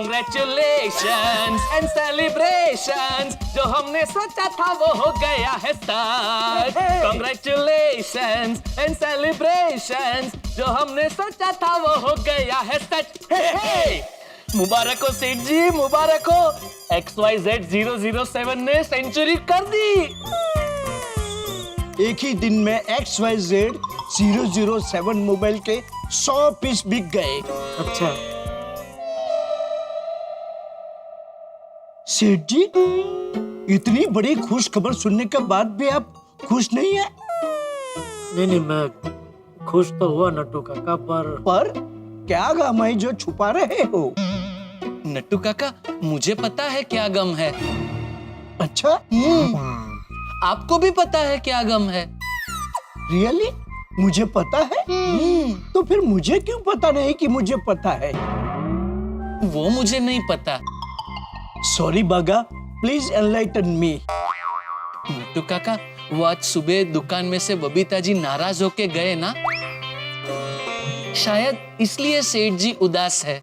Congratulations and celebrations, जो हमने सोचा था वो हो गया है स्टार्ट। Congratulations and celebrations, जो हमने सोचा था वो हो गया है स्टार्ट। मुबारक हो सेठ जी, मुबारक हो। XYZ 007 ने सेंचुरी कर दी। एक ही दिन में XYZ 007 मोबाइल के 100 पीस बिक गए। अच्छा सेठ जी, इतनी बड़ी खुश खबर सुनने के बाद भी आप खुश नहीं है? नहीं, मैं खुश तो हुआ नट्टू काका, पर क्या गम है जो छुपा रहे हो? नट्टू काका, मुझे पता है क्या गम है। अच्छा, आपको भी पता है क्या गम है? रियली? मुझे पता है? तो फिर मुझे क्यों पता नहीं कि मुझे पता है? वो मुझे नहीं पता। सॉरी बागा, प्लीज एनलाइटन मी। नट्टू काका, वो आज सुबह दुकान में से बबीता जी नाराज होके गए ना, शायद इसलिए सेठ जी उदास है।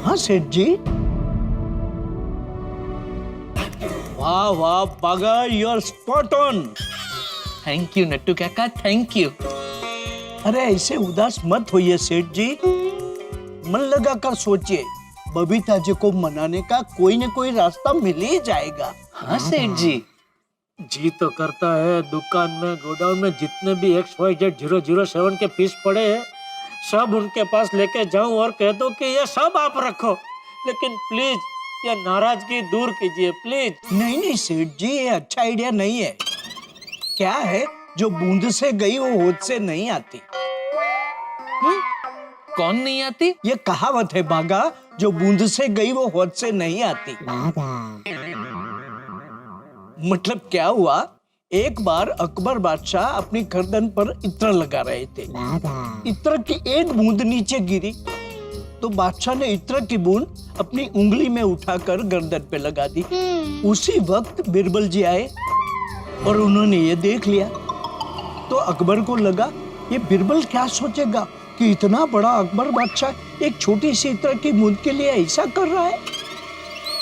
हाँ सेठ जी। वाह वाह Bagha, you are spot on. Thank you Nattu Kaka, thank you. अरे ऐसे उदास मत होइए सेठ जी, मन लगा कर सोचिए, बबीता जी को मनाने का कोई न कोई रास्ता मिल ही जाएगा। हाँ सेठ जी। जी तो करता है दुकान में, गोडाउन में जितने भी XYZ 007 के पीस पड़े हैं सब उनके पास लेके जाऊं और कह दो कि ये सब आप रखो, लेकिन प्लीज ये नाराजगी दूर कीजिए प्लीज। नहीं नहीं सेठ जी, ये अच्छा आइडिया नहीं है। क्या है, जो बूंद से गई वो होद से नहीं आती। कौन नहीं आती? ये कहावत है बागा, जो बूंद से गई वो होद से नहीं आती। मतलब क्या हुआ, एक बार अकबर बादशाह अपनी गर्दन पर इत्र लगा रहे थे। इत्र की एक बूंद नीचे गिरी तो बादशाह ने इत्र की बूंद अपनी उंगली में उठाकर गर्दन पे लगा दी। उसी वक्त बिरबल जी आए और उन्होंने ये देख लिया। तो अकबर को लगा ये बिरबल क्या सोचेगा कि इतना बड़ा अकबर बादशाह एक छोटी सी इत्र की बूंद के लिए ऐसा कर रहा है।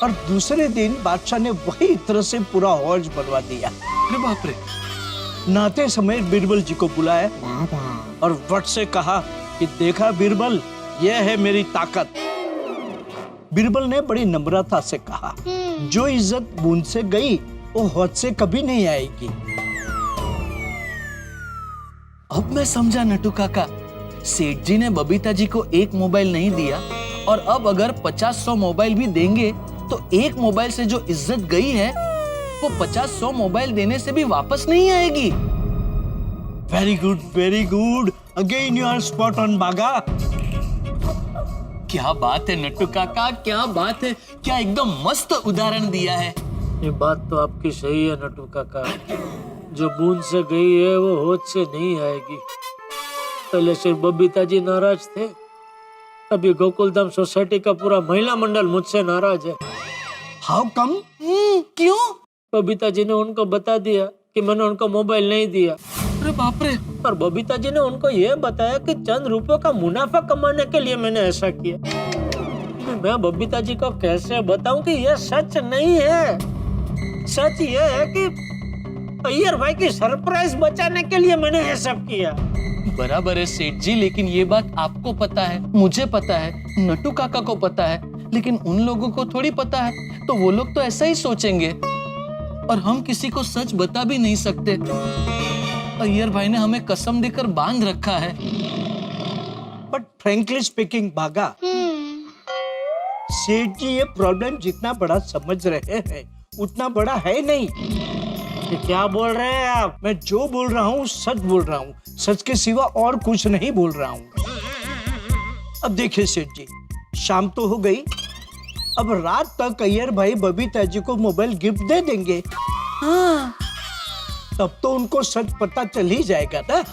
और दूसरे दिन बादशाह ने वही इत्र से पूरा हौज बनवा दिया। अरे बाप रे। नहाते समय बिरबल जी को बुलाया और वट से कहा कि देखा बिरबल, यह है मेरी ताकत। बिरबल ने बड़ी नम्रता से कहा, जो इज्जत बूंद से गई वो हौज से कभी नहीं आएगी। अब मैं समझा नट्टू काका, सेठ जी ने बबीता जी को एक मोबाइल नहीं दिया और अब अगर 50-100 मोबाइल भी देंगे तो एक मोबाइल से जो इज्जत गई है वो 50-100 मोबाइल देने से भी वापस नहीं आएगी। Very good, again you are spot on Bagha. क्या बात है नट्टू काका, क्या बात है, क्या एकदम मस्त उदाहरण दिया है। ये बात तो आपकी सही है नट्टू काका, जो बूंद से गई है वो होद से नहीं आएगी। पहले सिर्फ बबीता जी नाराज थे, अभी गोकुलधाम सोसाइटी का पूरा महिला मंडल मुझसे नाराज है। How come? क्यों? बबीता जी ने उनको बता दिया कि मैंने उनको मोबाइल नहीं दिया। अरे बाप रे। और बबीता जी ने उनको ये बताया कि चंद रुपयों का मुनाफा कमाने के लिए मैंने ऐसा किया। मैं बबीता जी को कैसे बताऊं कि ये सच नहीं है। सच ये है कि अय्यर भाई की सरप्राइज बचाने के लिए मैंने ये सब किया। बराबर है सेठ जी, लेकिन ये बात आपको पता है, मुझे पता है, नट्टू काका को पता है, लेकिन उन लोगों को थोड़ी पता है। तो वो लोग तो ऐसा ही सोचेंगे और हम किसी को सच बता भी नहीं सकते। अय्यर भाई ने हमें कसम देकर बांध रखा है। बट फ्रैंकली स्पीकिंग बागा, सेठ जी ये प्रॉब्लम जितना बड़ा समझ रहे हैं उतना बड़ा है नहीं। ये क्या बोल रहे हैं आप? मैं जो बोल रहा हूँ सच बोल रहा हूँ, सच के सिवा और कुछ नहीं बोल रहा हूँ। अब देखिए सेठ जी, शाम तो हो गई, अब रात तक अय्यर भाई बबीता जी को मोबाइल गिफ्ट दे देंगे। हाँ। तब तो उनको सच पता चल ही जाएगा ना।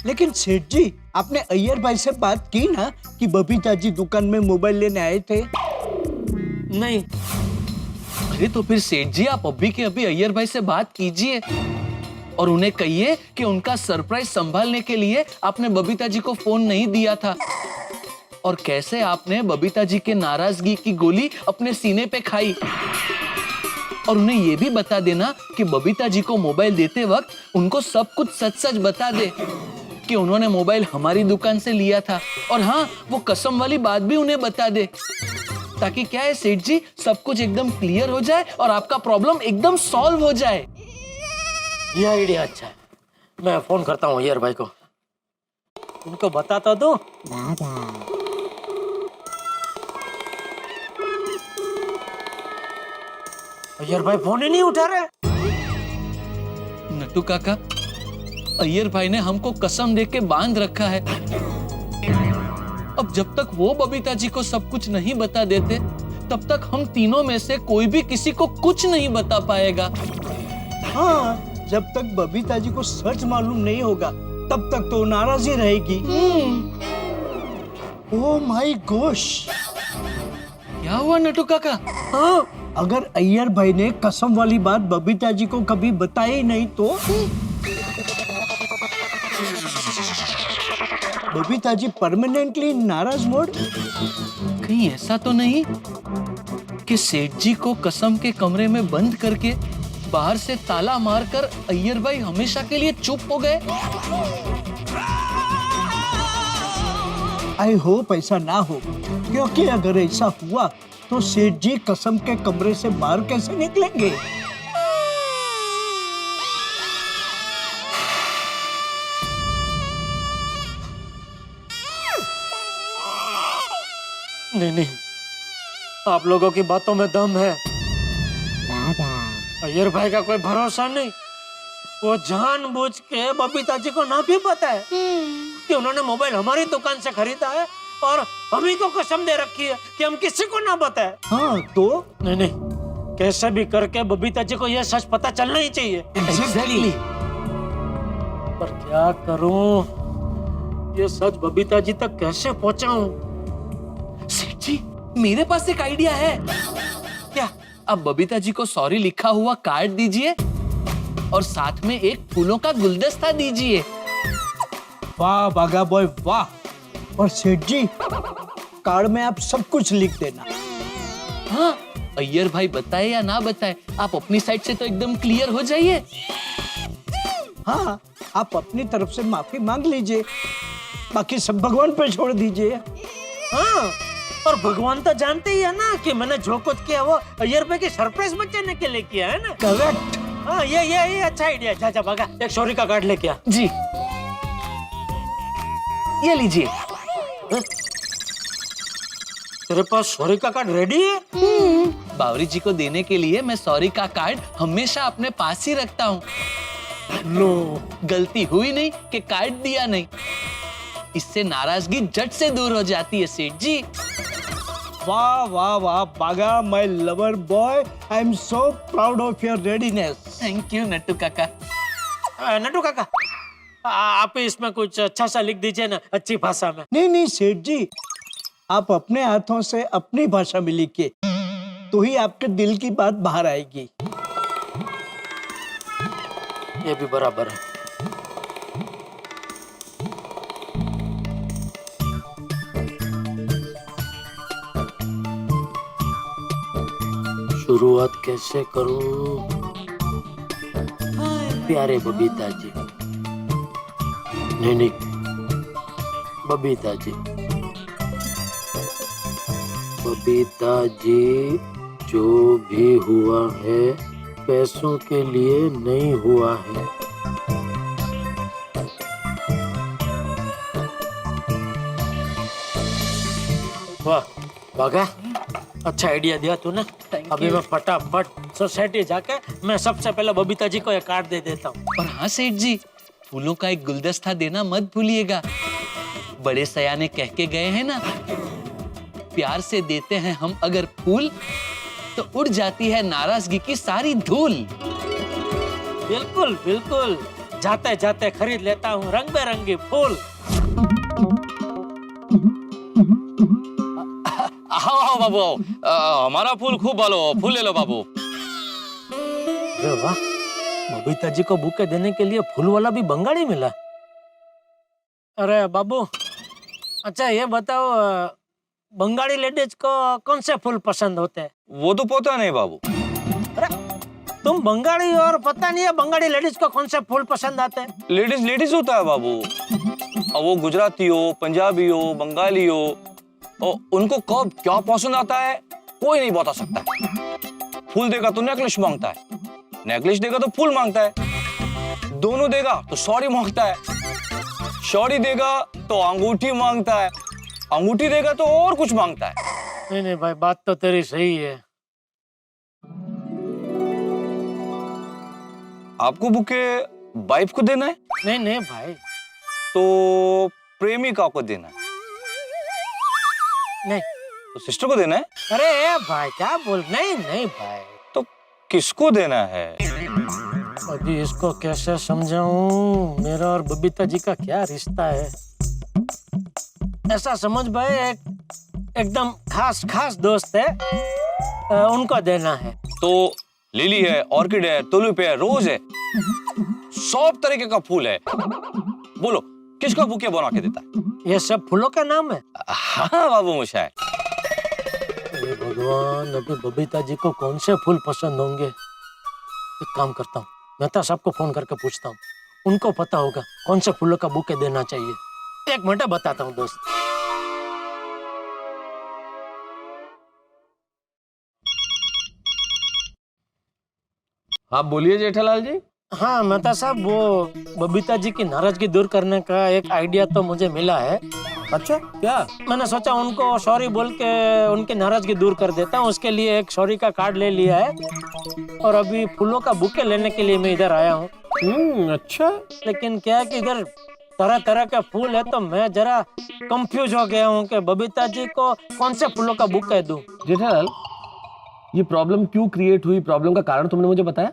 लेकिन सेठ जी, आपने अय्यर भाई से बात की ना कि बबीता जी दुकान में मोबाइल लेने आए थे? नहीं। अरे तो फिर सेठ जी, आप अभी के अभी अय्यर भाई से बात कीजिए और उन्हें कहिए कि उनका सरप्राइज संभालने के लिए आपने बबीता जी को फोन नहीं दिया था। और कैसे आपने बबीता जी के नाराजगी की गोली अपने सीने पे खाई। और उन्हें ये भी बता देना कि बबीता जी को मोबाइल देते वक्त उनको सब कुछ सच सच बता दे कि उन्होंने मोबाइल हमारी दुकान से लिया था। और हाँ, वो कसम वाली बात भी उन्हें बता दे, ताकि क्या है सेठ जी, सब कुछ एकदम क्लियर हो जाए और आपका प्रॉब्लम एकदम सॉल्व हो जाए। ये आइडिया अच्छा है, मैं फोन करता हूँ अय्यर भाई को, उनको बताता दो। अय्यर भाई फोन ही नहीं उठा रहे। नट्टू काका, अय्यर भाई ने हमको कसम दे के बांध रखा है। अब जब तक वो बबीता जी को सब कुछ नहीं बता देते, तब तक हम तीनों में से कोई भी किसी को कुछ नहीं बता पाएगा। हाँ, जब तक बबीता जी को सच मालूम नहीं होगा तब तक तो नाराज ही रहेगी। ओह माय गॉश, क्या हुआ नट्टू काका? हाँ, अगर अय्यर भाई ने कसम वाली बात बबीता जी को कभी बताई नहीं तो बबीता जी परमानेंटली नाराज मोड। कहीं ऐसा तो नहीं कि सेठ जी को कसम के कमरे में बंद करके बाहर से ताला मारकर अय्यर भाई हमेशा के लिए चुप हो गए? आई होप ऐसा ना हो, क्योंकि अगर ऐसा हुआ तो सेठ जी कसम के कमरे से बाहर कैसे निकलेंगे? नहीं, आप लोगों की बातों में दम है। अय्यर भाई का कोई भरोसा नहीं। वो जानबूझ के बबीता जी को ना भी पता है कि उन्होंने मोबाइल हमारी दुकान से खरीदा है और हम ही को कसम दे रखी है कि हम किसी को ना बताए। हाँ तो नहीं, कैसे भी करके बबीता जी को यह सच पता चलना ही चाहिए। Exactly. पर क्या करूं, ये सच बबीता जी तक कैसे पहुंचाऊं? सेठ जी, मेरे पास एक आइडिया है। क्या आप बबीता जी को सॉरी लिखा हुआ कार्ड दीजिए और साथ में एक फूलों का गुलदस्ता दीजिए। वाह बागा बॉय वाह। और सेठ जी, कार्ड में आप सब कुछ लिख देना। हाँ, अय्यर भाई बताए या ना बताए, आप अपनी साइड से तो एकदम क्लियर हो जाइए। हाँ, आप अपनी तरफ से माफी मांग लीजिए, बाकी सब भगवान पे छोड़ दीजिए। हाँ, और भगवान तो जानते ही है ना कि मैंने जो कुछ किया वो अय्यर भाई के सरप्राइज बचाने के लिए किया है ना। करेक्ट। हाँ, ये अच्छा आइडिया। जा भागा, एक सॉरी का कार्ड लेके आ। जी, ये लीजिए। तेरे पास सॉरी का कार्ड रेडी है? बावरी जी को देने के लिए मैं सॉरी का कार्ड हमेशा अपने पास ही रखता हूँ। लो, गलती हुई नहीं कि कार्ड दिया नहीं, इससे नाराजगी झट से दूर हो जाती है सेठ जी। वाह वाह वाह बागा my lover boy, I am so proud of your readiness. Thank you Nattu काका। नट्टू काका, आप इसमें कुछ अच्छा सा लिख दीजिए ना, अच्छी भाषा में। नहीं सेठ जी, आप अपने हाथों से अपनी भाषा में लिखिए, तो ही आपके दिल की बात बाहर आएगी। ये भी बराबर है। शुरुआत कैसे करूं? प्यारे बबीता जी, नहीं, बबीता जी, जो भी हुआ है पैसों के लिए नहीं हुआ है। वाह बागा, अच्छा आइडिया दिया तूने। अभी मैं फटाफट सोसाइटी जाके मैं सबसे पहले बबीता जी को एक कार्ड दे देता हूँ। और हाँ सेठ जी, फूलों का एक गुलदस्ता देना मत भूलिएगा। बड़े सयाने कह के गए हैं ना, प्यार से देते हैं हम अगर फूल तो उड़ जाती है नाराजगी की सारी धूल। बिल्कुल बिल्कुल, जाते जाते खरीद लेता हूँ रंग बिरंगी फूल। आओ बाबू, हमारा फूल खूब भालो, फूल ले लो बाबू। अरे वाह, बबीता जी को बुके देने के लिए फूल वाला भी बंगाली मिला। अरे बाबू, अच्छा ये बताओ, बंगाली लेडीज को कौन से फूल पसंद होते हैं? वो तो पता नहीं बाबू। अरे तुम बंगाली और पता नहीं है बंगाली लेडीज को कौन से फूल पसंद आते हैं? लेडीज लेडीज होता है बाबू। अब वो गुजराती हो, पंजाबी हो, बंगाली हो, और उनको कब क्या पसंद आता है कोई नहीं बता सकता है। फूल देगा तो नेकलेस मांगता है, नेकलेस देगा तो फूल मांगता है, दोनों देगा तो सॉरी मांगता है, सॉरी देगा तो अंगूठी मांगता है, अंगूठी देगा तो और कुछ मांगता है। नहीं नहीं भाई, बात तो तेरी सही है। आपको बुके वाइफ को देना है नहीं नहीं भाई, तो प्रेमिका को देना है, नहीं। तो सिस्टर को देना है, अरे भाई क्या बोल, नहीं नहीं भाई। तो किसको देना है? अभी इसको कैसे समझाऊं, मेरा और बबीता जी का क्या रिश्ता है। ऐसा समझ भाई, एकदम खास खास दोस्त है, उनको देना है। तो लिली है, ऑर्किड है, तुलिप है, रोज है, सब तरीके का फूल है। बोलो किसका बुके बना के देता है? ये सब फूलों का नाम है? हाँ बाबू मुशाय। हे भगवान, अभी बबीता जी को कौन से फूल पसंद होंगे। एक काम करता हूँ, मेहता साहब को फोन करके पूछता हूँ, उनको पता होगा कौन से फूलों का बुके देना चाहिए। एक मिनट बताता हूँ दोस्त। हाँ बोलिए जेठालाल जी। हाँ मेहता साहब, वो बबीता जी की नाराजगी दूर करने का एक आइडिया तो मुझे मिला है। अच्छा क्या? मैंने सोचा उनको सॉरी बोल के उनकी नाराजगी दूर कर देता हूँ। उसके लिए एक सॉरी का कार्ड ले लिया है और अभी फूलों का बुके लेने के लिए मैं इधर आया हूँ। अच्छा। लेकिन क्या है कि इधर तरह तरह के फूल है, तो मैं जरा कंफ्यूज हो गया हूँ कि बबीता जी को कौन से फूलों का बुके दूं। जेठालाल, ये प्रॉब्लम क्यों क्रिएट हुई, प्रॉब्लम का कारण तुमने मुझे बताया?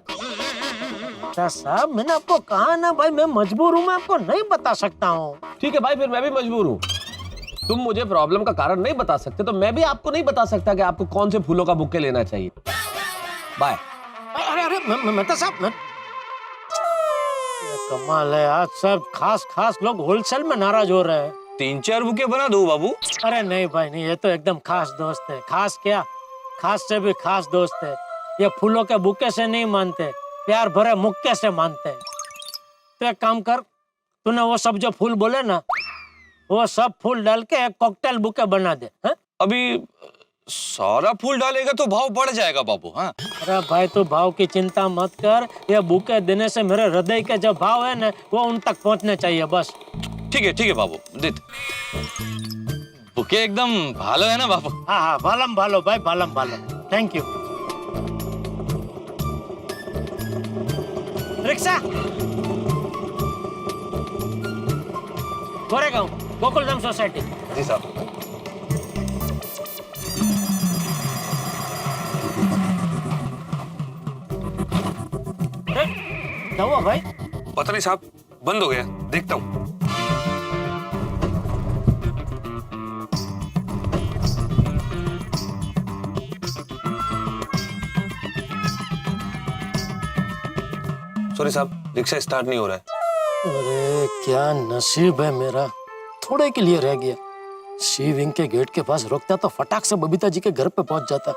अच्छा साहब, मैंने आपको कहा ना भाई, मैं मजबूर हूँ, मैं आपको नहीं बता सकता हूँ। ठीक है भाई, फिर मैं भी मजबूर हूँ। तुम मुझे प्रॉब्लम का कारण नहीं बता सकते तो मैं भी आपको नहीं बता सकता कि आपको कौन से फूलों का बुके लेना चाहिए। बाय। अरे अरे मेहता साहब, ये कमाल है, आज सब खास खास लोग होलसेल में नाराज हो रहे हैं। 3-4 बुके बना दो बाबू। अरे नहीं भाई नहीं, ये तो एकदम खास दोस्त है। खास क्या, खास से भी खास दोस्त है। ये फूलों के बुके से नहीं मानते, प्यार भरे मुक्के से मानते हैं। तो एक काम कर, तूने वो सब जो फूल बोले ना, वो सब फूल डाल के एक कॉकटेल बुके बना दे। हा? अभी सारा फूल डालेगा तो भाव बढ़ जाएगा बाबू। हाँ अरे भाई तू भाव की चिंता मत कर, ये बुके देने से मेरे हृदय के जो भाव है ना, वो उन तक पहुंचने चाहिए बस। ठीक है बाबू, देते। बुके एकदम भालो है ना बाबू? हाँ हाँ, भालम भालो भाई, भालम भालो। Thank you. Rickshaw Goregaon, Gokuldham society. जी साहब। क्या हुआ भाई? पता नहीं साहब, बंद हो गया, देखता हूँ। सॉरी साहब, रिक्शा स्टार्ट नहीं हो रहा है। अरे क्या नसीब है मेरा, थोड़े के लिए रह गया। सी विंग के गेट के पास रोकता तो फटाक से बबीता जी के घर पे पहुंच जाता।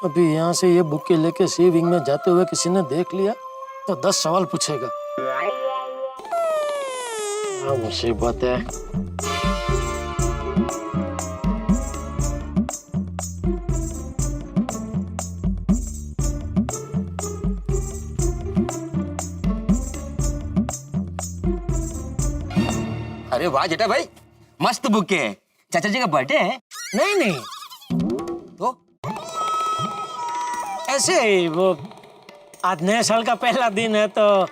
अभी यहाँ से ये बुके लेके सी विंग में जाते हुए किसी ने देख लिया तो 10 सवाल पूछेगा। क्या मुसीबत है। अरे वाह जेठा भाई, मस्त बुके है। चाचा जी का बर्थडे है? नहीं नहीं, तो ऐसे ही, वो आज नए साल का पहला दिन है तो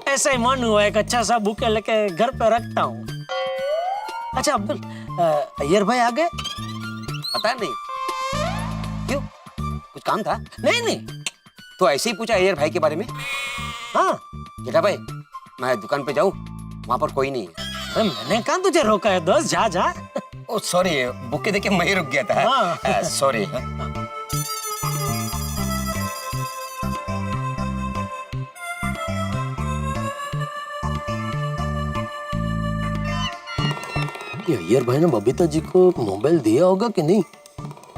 ऐसा ही मन हुआ एक अच्छा सा बुके लेके घर पे रखता हूँ। अच्छा अब्दुल, अय्यर भाई आ गए? पता नहीं क्यों, कुछ काम था? नहीं नहीं। तो ऐसे ही पूछा अय्यर भाई के बारे में। हाँ, जेठा भाई, मैं दुकान पे जाऊँ, वहाँ पर कोई नहीं है। अरे मैंने कहा तुझे रोका है दोस्त, जा जा। ओ सॉरी, बुके देख के मैं ही रुक गया था। हाँ। सॉरी। ये अय्यर भाई ने बबीता जी को मोबाइल दिया होगा कि नहीं?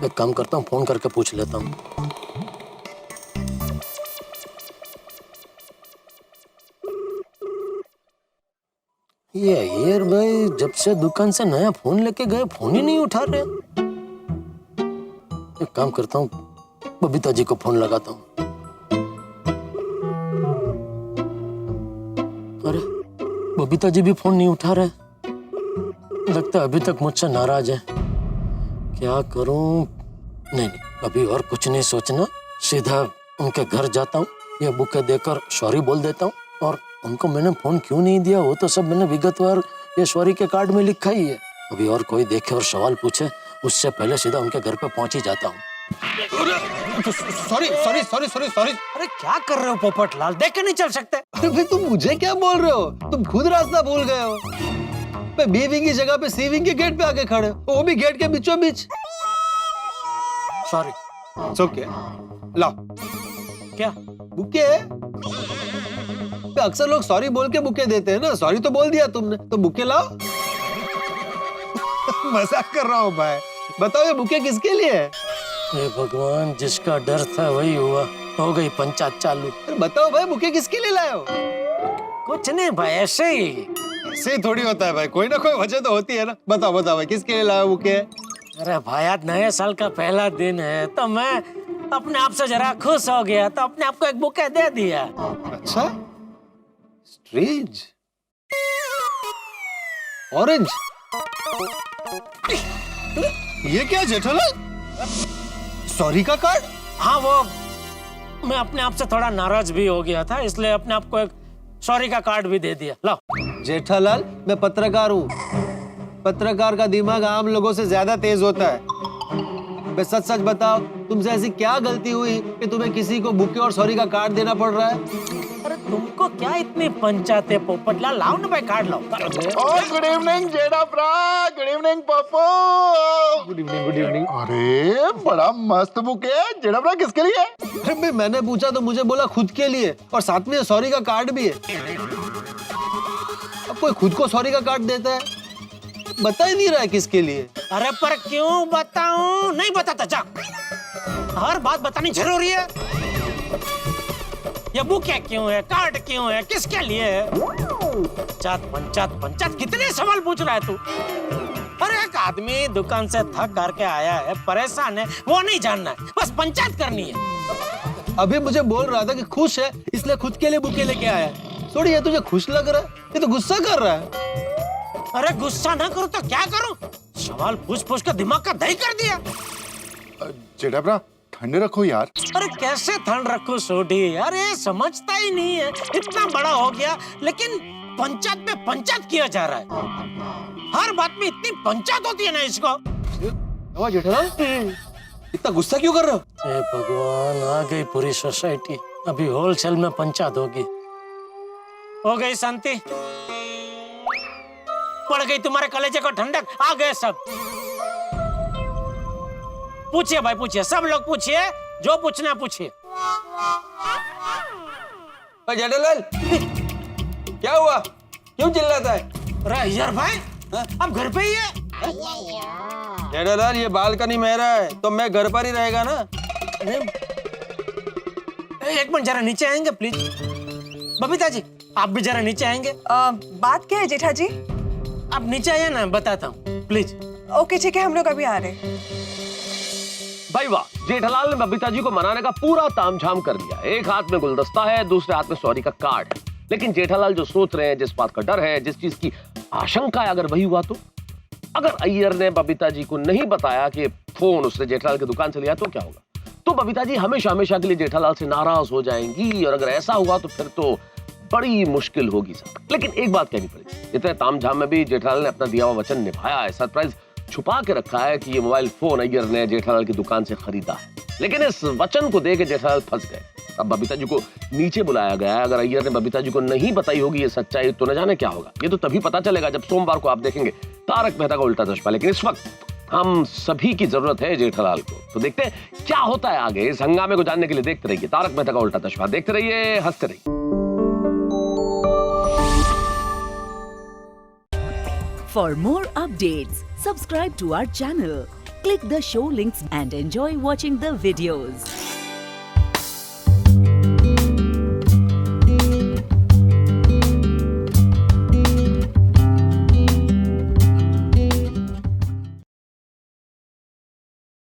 एक काम करता हूँ, फोन करके पूछ लेता हूँ। ये अय्यर भाई जब से दुकान से नया फोन लेके गए फोन ही नहीं उठा रहे। एक काम करता हूँ, बबीता जी को फोन लगाता हूँ। अरे बबीता जी भी फोन नहीं उठा रहे, लगता है अभी तक मुझसे नाराज है। क्या करूं? नहीं, अभी और कुछ नहीं सोचना, सीधा उनके घर जाता हूँ, ये बुके देकर सॉरी बोल देता हूँ। और उनको मैंने फोन क्यों नहीं दिया वो तो सब मैंने विगतवार ये सॉरी के कार्ड में लिखा ही है। अभी और कोई देखे और सवाल पूछे उससे पहले सीधा उनके घर पे पहुंच ही जाता हूँ। Sorry sorry sorry sorry sorry. अरे क्या कर रहे हो पोपटलाल, देख के नहीं चल सकते? अरे भाई तुम मुझे क्या बोल रहे हो? तुम खुद रास्ता भूल गए हो। मैं बी विंग की जगह पे सी विंग के गेट पे आके खड़े हो, वो भी गेट के बीचों बीच। सॉरी। It's okay. लाओ क्या? बुके। अक्सर लोग सॉरी बोल के बुके देते हैं ना, सॉरी तो बोल दिया तुमने, तो बुके लाओ। मजाक कर रहा हूँ भाई। बताओ ये बुके किसके लिए है? हे भगवान, जिसका डर था वही हुआ, हो गई पंचायत चालू। बताओ भाई बुके किसके लिए लाए हो? कुछ नहीं भाई, ऐसे ही। ऐसे ही थोड़ी होता है भाई, कोई ना कोई वजह तो होती है ना। बताओ बताओ भाई किसके लिए लाए हो बुके? अरे भाई आज नए साल का पहला दिन है तो मैं अपने आप से जरा खुश हो गया तो अपने आप को एक बुके दे दिया। अच्छा, स्ट्रेंज। ऑरेंज। ये क्या जेठालाल? सॉरी का कार्ड? हाँ, वो मैं अपने आप से थोड़ा नाराज भी हो गया था, इसलिए अपने आप को एक सॉरी का कार्ड भी दे दिया। लाओ। जेठालाल, मैं पत्रकार हूँ। पत्रकार का दिमाग आम लोगों से ज्यादा तेज होता है। मैं सच सच बताओ, तुमसे ऐसी क्या गलती हुई कि तुम्हें किसी को बुके और सॉरी का कार्ड देना पड़ रहा है? अरे तुमको क्या इतनी पंचायत है पोपटलाल, लाओ ना भाई कार्ड लाओ। गुड इवनिंग जेडा ब्रा, good evening Pappu. Good evening good evening. अरे बड़ा मस्त बुक है जेडा ब्रा, किसके लिए? अरे भाई मैंने पूछा तो मुझे बोला खुद के लिए, और साथ में सॉरी का कार्ड भी है। अब कोई खुद को सॉरी का कार्ड देता है, बता ही नहीं रहा है किसके लिए। अरे पर क्यों बताऊं? नहीं बताता, जा। हर बात बतानी जरूरी है? ये बुक क्यों है, कार्ड क्यों है, किसके लिए है? पंचायत पंचायत पंचायत, कितने सवाल पूछ रहा है तू? अरे एक आदमी दुकान से थक करके आया है, परेशान है, वो नहीं जानना है, बस पंचायत करनी है। अभी मुझे बोल रहा था कि खुश है इसलिए खुद के लिए बुके लेके आया। थोड़ी ये तुझे खुश लग रहा है, ये तो गुस्सा कर रहा है। अरे गुस्सा ना करूं तो क्या करूं? सवाल पूछ पूछ कर दिमाग का दही कर दिया। जेडा ब्रा ठंडे रखो यार। अरे कैसे ठंड रखूं सोडी, यार ये समझता ही नहीं है। इतना बड़ा हो गया लेकिन पंचायत पे पंचायत किया जा रहा है। हर बात में इतनी पंचायत होती है ना इसको। जेठालाल, इतना गुस्सा क्यों कर रहे हो? हे भगवान, आ गई पूरी सोसाइटी, अभी होलसेल में पंचायत होगी। हो गई शांति, पड़ गई तुम्हारे कलेजे को ठंडक, आ गए सब। पूछिए भाई पूछिए, सब लोग पूछिए, जो पूछना पूछिए। जेठालाल, क्या हुआ? क्यों चिल्लाता है? अरे यार भाई, अब घर पे ही है। जेठालाल, ये बालकनी मेरा है तो मैं घर पर ही रहेगा ना। एक मिनट जरा नीचे आएंगे प्लीज? बबीता जी आप भी जरा नीचे आएंगे? बात क्या है जेठा जी? आप नीचे आइए ना, बताता हूँ प्लीज। ओके ठीक है, हम लोग अभी आ रहे हैं। भाई वाह, जेठालाल ने बबीता जी को मनाने का पूरा तामझाम कर दिया। एक हाथ में गुलदस्ता है, दूसरे हाथ में सॉरी का कार्ड है। लेकिन जेठालाल जो सोच रहे हैं, जिस बात का डर है, जिस चीज की आशंका है, अगर वही हुआ तो? अगर अय्यर ने बबीता जी को नहीं बताया कि फोन उसने जेठालाल की दुकान से लिया तो क्या होगा? तो बबीता जी हमेशा हमेशा के लिए जेठालाल से नाराज हो जाएंगी, और अगर ऐसा हुआ तो फिर तो बड़ी मुश्किल होगी सर। लेकिन एक बात कहनी पड़ेगी, इतने तामझाम में भी जेठालाल ने अपना दिया हुआ वचन निभाया है। सरप्राइज छुपा के रखा है कि ये मोबाइल फोन अय्यर ने जेठालाल की दुकान से खरीदा है। लेकिन इस वचन को देके जेठालाल फंस गए। अब बबीता जी को नीचे बुलाया गया है। अगर अय्यर ने बबीता जी को नहीं बताई होगी ये सच्चाई, तो न जाने क्या होगा। ये तो तभी पता चलेगा जब सोमवार को आप देखेंगे तारक मेहता का उल्टा चश्मा। लेकिन इस वक्त हम सभी की जरूरत है जेठालाल को। तो देखते हैं क्या होता है आगे। इस हंगामे को जानने के लिए देखते रहिए तारक मेहता का उल्टा चश्मा। देखते रहिए, हंसते रहिए। For more updates, subscribe to our channel, click the show links and enjoy watching the videos.